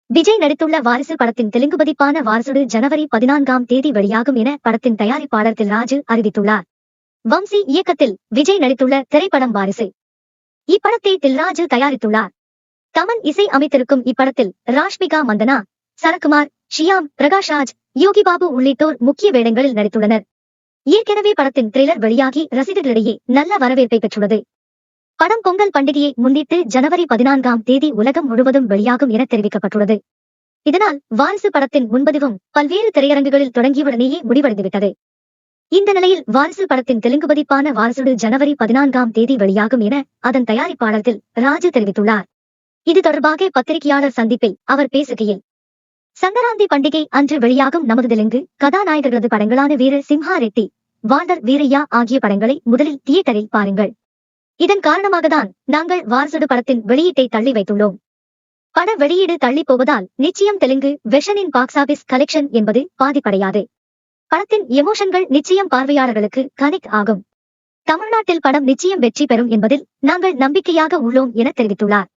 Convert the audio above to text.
விஜய் நடித்துள்ள வாரிசு படத்தின் தெலுங்கு பதிப்பான வாரிசுடு ஜனவரி 14ஆம் தேதி வெளியாகும் என படத்தின் தயாரிப்பாளர் தில்ராஜு அறிவித்துள்ளார். வம்சி இயக்கத்தில் விஜய் நடித்துள்ள திரைப்படம் வாரிசு. இப்படத்தை தில்ராஜு தயாரித்துள்ளார். தமன் இசை அமைத்திருக்கும் இப்படத்தில் ராஷ்மிகா மந்தனா, சரத்குமார், ஷியாம், பிரகாஷ்ராஜ், யோகிபாபு உள்ளிட்டோர் முக்கிய வேடங்களில் நடித்துள்ளனர். ஏற்கனவே படத்தின் ட்ரெய்லர் வெளியாகி ரசிகர்களிடையே நல்ல வரவேற்பை பெற்றுள்ளது. படம் பொங்கல் பண்டிகையை முன்னிட்டு ஜனவரி 14ஆம் தேதி உலகம் முழுவதும் வெளியாகும் என தெரிவிக்கப்பட்டுள்ளது. இதனால் வாரிசு படத்தின் முன்பதிவும் பல்வேறு திரையரங்குகளில் தொடங்கியவுடனேயே முடிவடைந்துவிட்டது. இந்த நிலையில் வாரிசு படத்தின் தெலுங்கு பதிப்பான வாரிசுடு ஜனவரி 14ஆம் தேதி வெளியாகும் என அதன் தயாரிப்பாளர் தில்ராஜு தெரிவித்துள்ளார். இது தொடர்பாக பத்திரிகையாளர் சந்திப்பில் அவர் பேசுகையில், சங்கராந்தி பண்டிகை அன்று வெளியாகும் நமது தெலுங்கு கதாநாயகர்களது படங்களான வீர சிம்ஹா ரெட்டி, வாண்டர் வீரையா ஆகிய படங்களை முதலில் தியேட்டரில் பாருங்கள். இதன் காரணமாகத்தான் நாங்கள் வாரிசுடு படத்தின் வெளியீட்டை தள்ளி வைத்துள்ளோம். பட வெளியீடு தள்ளி போவதால் நிச்சயம் தெலுங்கு வெர்ஷனின் பாக்ஸ் ஆபீஸ் கலெக்ஷன் என்பது பாதிப்படையாது. படத்தின் எமோஷன்கள் நிச்சயம் பார்வையாளர்களுக்கு கனெக்ட் ஆகும். தமிழ்நாட்டில் படம் நிச்சயம் வெற்றி பெறும் என்பதில் நாங்கள் நம்பிக்கையாக உள்ளோம் என தெரிவித்துள்ளார்.